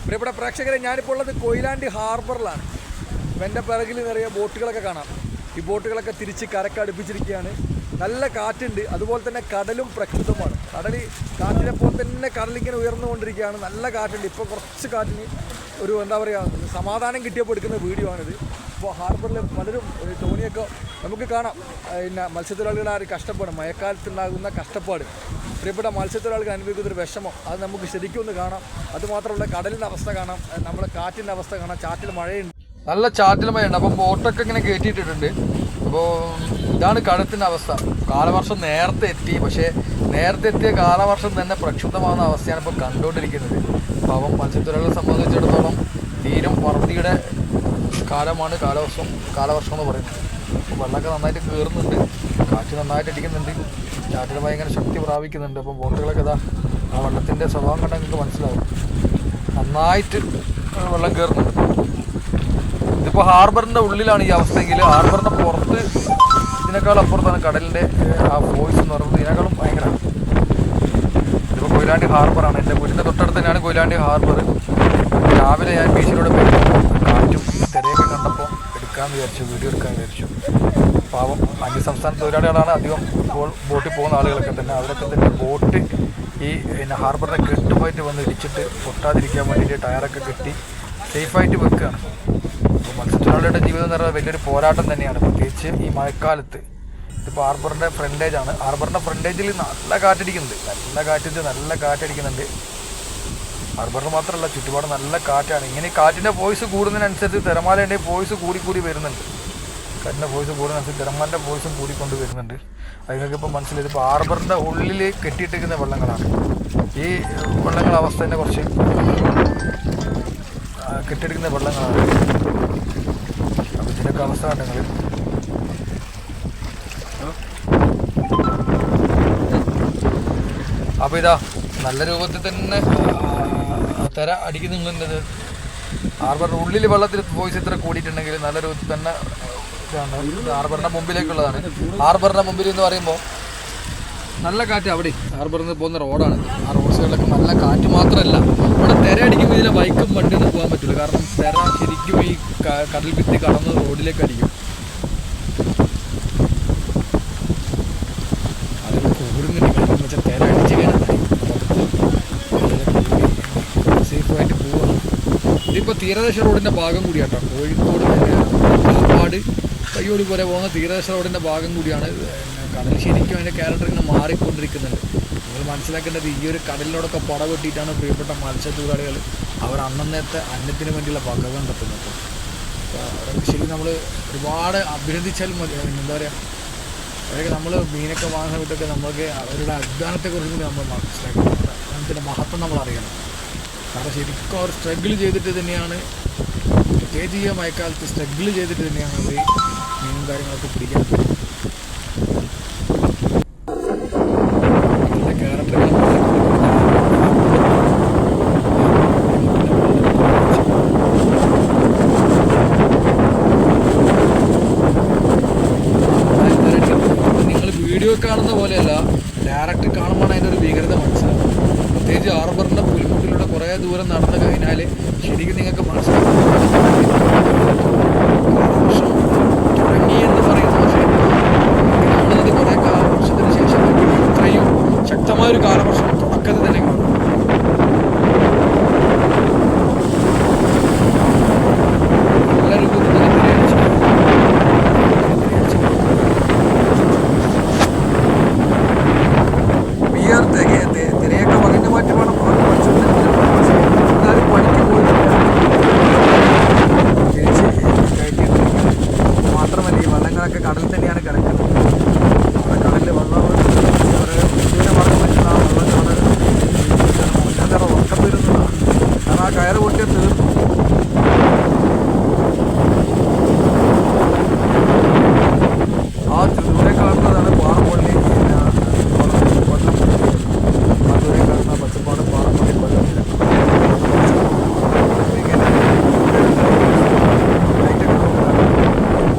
പ്രിയപ്പെട്ട പ്രേക്ഷകരെ, ഞാനിപ്പോൾ ഉള്ളത് കൊയിലാണ്ടി ഹാർബറിലാണ്. എൻ്റെ പിറകിൽ നിറയെ ബോട്ടുകളൊക്കെ കാണാം. ഈ ബോട്ടുകളൊക്കെ തിരിച്ച് കരക്കടുപ്പിച്ചിരിക്കുകയാണ്. നല്ല കാറ്റുണ്ട്, അതുപോലെ തന്നെ കടലും പ്രക്ഷുബ്ധമാണ്. കാറ്റിനെ പോലെ തന്നെ കടലിങ്ങനെ ഉയർന്നുകൊണ്ടിരിക്കുകയാണ്. നല്ല കാറ്റുണ്ട്. ഇപ്പോൾ കുറച്ച് കാറ്റിന് ഒരു എന്താ പറയുക സമാധാനം കിട്ടിയപ്പോൾ എടുക്കുന്ന വീഡിയോ ആണിത്. ഇപ്പോൾ ഹാർബറിൽ പലരും തോണിയൊക്കെ നമുക്ക് കാണാം. പിന്നെ മത്സ്യത്തൊഴിലാളികളുടെ ആ ഒരു കഷ്ടപ്പാട്, മഴക്കാലത്തുണ്ടാകുന്ന കഷ്ടപ്പാട്, പ്രിയപ്പെട്ട മത്സ്യത്തൊഴിലാളികൾ അനുഭവിക്കുന്നൊരു വിഷമം, അത് നമുക്ക് ശരിക്കും ഒന്ന് കാണാം. അതുമാത്രമല്ല കടലിൻ്റെ അവസ്ഥ കാണാം, നമ്മുടെ കാറ്റിൻ്റെ അവസ്ഥ കാണാം. ചാറ്റിൽ മഴയുണ്ട്, നല്ല ചാറ്റിൽ മഴയുണ്ട്. അപ്പം ബോട്ടൊക്കെ ഇങ്ങനെ കയറ്റിയിട്ടിട്ടുണ്ട്. അപ്പോൾ ഇതാണ് കടത്തിൻ്റെ അവസ്ഥ. കാലവർഷം നേരത്തെ എത്തി, പക്ഷേ നേരത്തെ എത്തിയ കാലവർഷം തന്നെ പ്രക്ഷുബ്ധമാകുന്ന അവസ്ഥയാണ് ഇപ്പോൾ കണ്ടുകൊണ്ടിരിക്കുന്നത്. അപ്പം മത്സ്യത്തൊഴിലാളികളെ സംബന്ധിച്ചിടത്തോളം തീരം വറുതിയുടെ കാലമാണ് കാലവർഷം എന്ന് പറയുന്നത്. അപ്പോൾ വെള്ളമൊക്കെ നന്നായിട്ട് കയറുന്നുണ്ട്, കാറ്റ് നന്നായിട്ട് അടിക്കുന്നുണ്ട്, ചാറ്റിൽ ഭയങ്കര ശക്തി പ്രാപിക്കുന്നുണ്ട്. അപ്പം ബോട്ടുകളൊക്കെ ഇതാ ആ വെള്ളത്തിൻ്റെ സ്വഭാവം കണ്ടാൽ നിങ്ങൾക്ക് മനസ്സിലാവും. നന്നായിട്ട് വെള്ളം കയറുന്നുണ്ട്. ഇതിപ്പോൾ ഹാർബറിൻ്റെ ഉള്ളിലാണ് ഈ അവസ്ഥയെങ്കിൽ ഹാർബറിൻ്റെ പുറത്ത് ഇതിനേക്കാൾ അപ്പുറത്താണ് കടലിൻ്റെ ആ ഫോഴ്സ് എന്ന് പറയുന്നത്. ഇതിനേക്കാളും ഭയങ്കരമാണ്. ഇതിപ്പോൾ കൊയിലാണ്ടി ഹാർബറാണ്. എൻ്റെ വീടിൻ്റെ തൊട്ടടുത്ത് തന്നെയാണ് കൊയിലാണ്ടി ഹാർബർ. രാവിലെ ഞാൻ ബീച്ചിലൂടെ പോയപ്പോൾ കാറ്റും തിരയൊക്കെ കണ്ടപ്പോൾ വീഡിയോ എടുക്കാൻ വിചാരിച്ചു. പാവം അന്യസംസ്ഥാന തൊഴിലാളികളാണ് അധികം ബോട്ടിൽ പോകുന്ന ആളുകളൊക്കെ തന്നെ. അവരൊക്കെ തന്നെ ബോട്ട് ഈ ഹാർബറിനെ കെട്ടുമായിട്ട് വന്ന് ഇടിച്ചിട്ട് പൊട്ടാതിരിക്കാൻ വേണ്ടിയിട്ട് ടയറൊക്കെ കെട്ടി സേഫായിട്ട് വെക്കുകയാണ്. അപ്പോൾ മത്സ്യത്തൊഴിലാളിയുടെ ജീവിതം എന്ന് പറഞ്ഞാൽ വലിയൊരു പോരാട്ടം തന്നെയാണ്, പ്രത്യേകിച്ച് ഈ മഴക്കാലത്ത്. ഇതിപ്പോൾ ഹാർബറിൻ്റെ ഫ്രണ്ടേജാണ്. ഹാർബറിൻ്റെ ഫ്രണ്ടേജിൽ നല്ല കാറ്റടിക്കുന്നുണ്ട്. ഹാർബറിൽ മാത്രമല്ല ചുറ്റുപാട് നല്ല കാറ്റാണ്. ഇങ്ങനെ കാറ്റിൻ്റെ ഫോഴ്സ് കൂടുന്നതിനനുസരിച്ച് തിരമാലേൻ്റെ ഫോഴ്സ് കൂടി വരുന്നുണ്ട്. കാറ്റിൻ്റെ ഫോഴ്സ് കൂടുന്നതനുസരിച്ച് തിരമാലിൻ്റെ ഫോഴ്സും കൂടിക്കൊണ്ട് വരുന്നുണ്ട്. അതിനൊക്കെ മനസ്സിലായത് ഇപ്പോൾ ഹാർബറിൻ്റെ ഉള്ളിൽ കെട്ടിയിട്ടിരിക്കുന്ന വെള്ളങ്ങളാണ്. ഈ വെള്ളങ്ങളുടെ അവസ്ഥ തന്നെ കുറച്ച് കെട്ടിയെടുക്കുന്ന വെള്ളങ്ങളാണ്. അപ്പോൾ ഇതിനൊക്കെ അവസ്ഥ കണ്ടെങ്കിൽ അപ്പോൾ ഇതാ നല്ല രൂപത്തിൽ തന്നെ തിര അടിക്കുന്നുള്ളത്. ഹാർബറിൻ്റെ ഉള്ളിൽ വെള്ളത്തിൽ ഫോഴ്സ് ഇത്ര കൂടിയിട്ടുണ്ടെങ്കിൽ നല്ല രൂപത്തിൽ തന്നെ ഇതാണ്. ഹാർബറിൻ്റെ മുമ്പിലേക്കുള്ളതാണ്. ഹാർബറിൻ്റെ മുമ്പിൽ എന്ന് പറയുമ്പോൾ നല്ല കാറ്റ്. അവിടെ ഹാർബറിൽ നിന്ന് പോകുന്ന റോഡാണ്. ആ റോഡ് സൈഡിലൊക്കെ നല്ല കാറ്റ് മാത്രമല്ല, ഇവിടെ തിര അടിക്കുമ്പോൾ ഇതിലെ ബൈക്കും വണ്ടിയൊന്നും പോകാൻ പറ്റില്ല. കാരണം തിര ശരിക്കും ഈ കടൽ ഭിത്തി കടന്ന് റോഡിലേക്ക് അടിക്കും. അതൊക്കെ കൂടുന്നുണ്ടെങ്കിൽ വെച്ചാൽ തിര അടിച്ച് കഴിഞ്ഞാൽ സേഫായിട്ട് പോവുകയാണ്. ഇതിപ്പോൾ തീരദേശ റോഡിൻ്റെ ഭാഗം കൂടിയാട്ടോ. കോഴിക്കോട് കാപ്പാട് കയ്യോടി പോലെ പോകുന്ന തീരദേശ റോഡിൻ്റെ ഭാഗം കൂടിയാണ്. കടൽ ശരിക്കും അതിൻ്റെ ക്യാരക്ടർ ഇങ്ങനെ മാറിക്കൊണ്ടിരിക്കുന്നുണ്ട്. നിങ്ങൾ മനസ്സിലാക്കേണ്ടത് ഈ ഒരു കടലിനോടൊക്കെ പടവെട്ടിയിട്ടാണ് പ്രിയപ്പെട്ട മത്സ്യത്തൊഴിലാളികൾ അവർ അന്നന്നത്തെ അന്നത്തിന് വേണ്ടിയുള്ള പക കണ്ടെത്തുന്നത്. അപ്പോൾ അവരൊക്കെ ശരി നമ്മൾ ഒരുപാട് അഭിനന്ദിച്ചാലും മതി. എന്താ പറയുക, അവരൊക്കെ നമ്മൾ മീനൊക്കെ വാങ്ങുന്ന സമയത്തൊക്കെ നമ്മൾക്ക് അവരുടെ അധ്വാനത്തെക്കുറിച്ചും കൂടി നമ്മൾ മനസ്സിലാക്കണം. അധ്വാനത്തിൻ്റെ മഹത്വം നമ്മൾ അറിയണം. കാരണം ശരിക്കും അവർ സ്ട്രഗിൾ ചെയ്തിട്ട് തന്നെയാണ്, പ്രത്യേകിച്ച് ഈ മഴക്കാലത്ത് സ്ട്രഗിൾ ചെയ്തിട്ട് തന്നെയാണ് അവർ മീനും കാര്യങ്ങളൊക്കെ പിടിക്കാൻ. ഇതിൻ്റെ ക്യാരക്ടറുകൾ നിങ്ങൾ വീഡിയോ കാണുന്ന പോലെയല്ല, ഡയറക്റ്റ് കാണുമ്പോൾ അതിൻ്റെ ഒരു ഭീകരത മനസ്സിലാവും. പ്രത്യേകിച്ച് ഹാർബറിൻ്റെ പുൽമുട്ടിലൂടെ കുറേ ദൂരം നടന്നു കഴിഞ്ഞാൽ ശരിക്കും നിങ്ങൾക്ക് മനസ്സിലാക്കും കാലവർഷം തുടങ്ങിയെന്ന് പറയുന്നു. പക്ഷേ നമ്മളിത് കുറേ കാലവർഷത്തിന് ശേഷം ഇത്രയും ശക്തമായൊരു കാലവർഷം തുടക്കത്തിൽ തന്നെ കാണും. നല്ല രൂപത്തിൽ തന്നെ തിരയൊക്കെ പകഞ്ഞു മാറ്റി വേണം എല്ലാവരും പണിക്ക് പോയിട്ടില്ല. തിരിച്ച് കയറ്റിയിട്ടിരിക്കുന്നത് മാത്രമല്ല, ഈ വെള്ളങ്ങളൊക്കെ കടലിൽ തന്നെയാണ് കിടക്കുന്നത്. അവിടെ കടലിൽ വെള്ളം ഇതിനെ പറയാൻ പറ്റുന്ന ആ വെള്ളങ്ങളാണ് മുന്നേറെ ഉറക്കം വരുന്നതാണ്. കാരണം ആ കയറ് പൊട്ടിയാൽ തീർന്നു. ആ ദൂരെ കാണുന്നതാണ് പാറപ്പള്ളി, പച്ചപ്പാട് പാറപ്പള്ളി കൊല്ലത്തില്ല.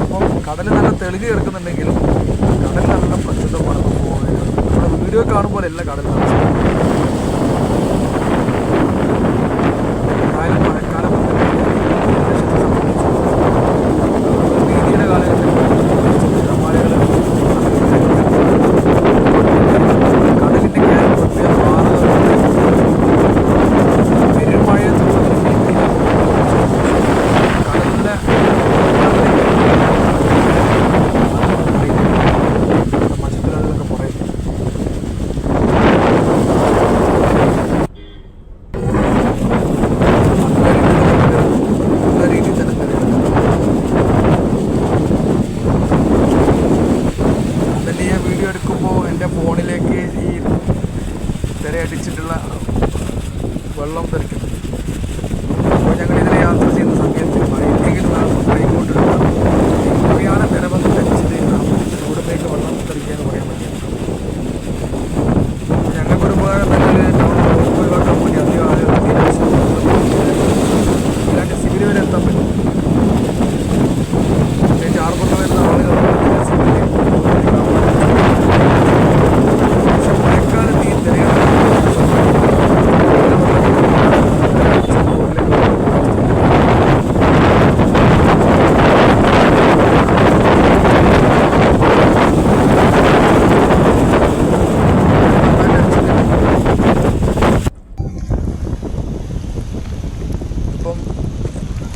അപ്പം കടൽ നല്ല തെളിഞ്ഞ് കിടക്കുന്നുണ്ടെങ്കിലും കടൽ നല്ല പ്രക്ഷുബ്ധമാണ്. നമ്മുടെ വീഡിയോ കാണുമ്പോൾ അല്ല കടൽ വെള്ളം തെറിക്കുന്നത്. അപ്പോൾ ഞങ്ങളിതിനെ യാത്ര ചെയ്യുന്ന സമയത്ത് മഴയിലേക്ക് കൈകൊണ്ടെടുക്കാം മഴയാണ് നിലവന്ന് ധരിച്ചത് ചൂടത്തേക്ക് വെള്ളം തെറിക്കുക പറയാൻ പറ്റില്ല. ഞങ്ങൾക്കൊരു ഉപകാരം തന്നെ ഒഴിവാക്കാൻ വേണ്ടി അധികം ആളുകൾ ഇല്ലാണ്ട് സിവിൽ വരെ എത്താൻ പറ്റും. ഹാർബറിൽ വരുന്ന ആളുകൾ പക്ഷെ മഴക്കാലത്ത് ഈ തിരയാണ് ഇപ്പം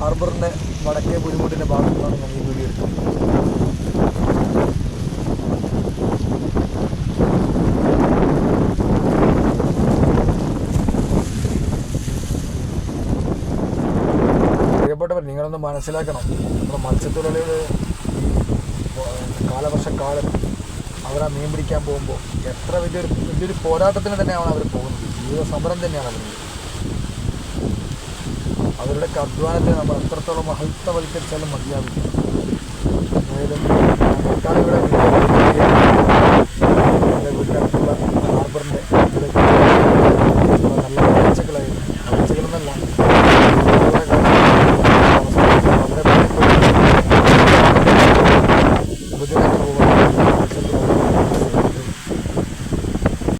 ഹാർബറിൻ്റെ വടക്കേ പുലിമുട്ടിൻ്റെ ഭാഗത്താണ് ഞാൻ ഈ വീഡിയോ എടുക്കുന്നത്. പ്രിയപ്പെട്ടവർ, നിങ്ങളൊന്ന് മനസ്സിലാക്കണം, നമ്മുടെ മത്സ്യത്തൊഴിലാളികൾ കാലവർഷക്കാലം അവരാ മീൻ പിടിക്കാൻ പോകുമ്പോൾ എത്ര വലിയൊരു പോരാട്ടത്തിന് തന്നെയാണ് അവർ പോകുന്നത്. ജീവിത സമരം തന്നെയാണ് അവർ. അവരുടെ അധ്വാനത്തെ നമ്മൾ എത്രത്തോളം മഹത്വവൽക്കരിച്ചാലും മതിയാവില്ല.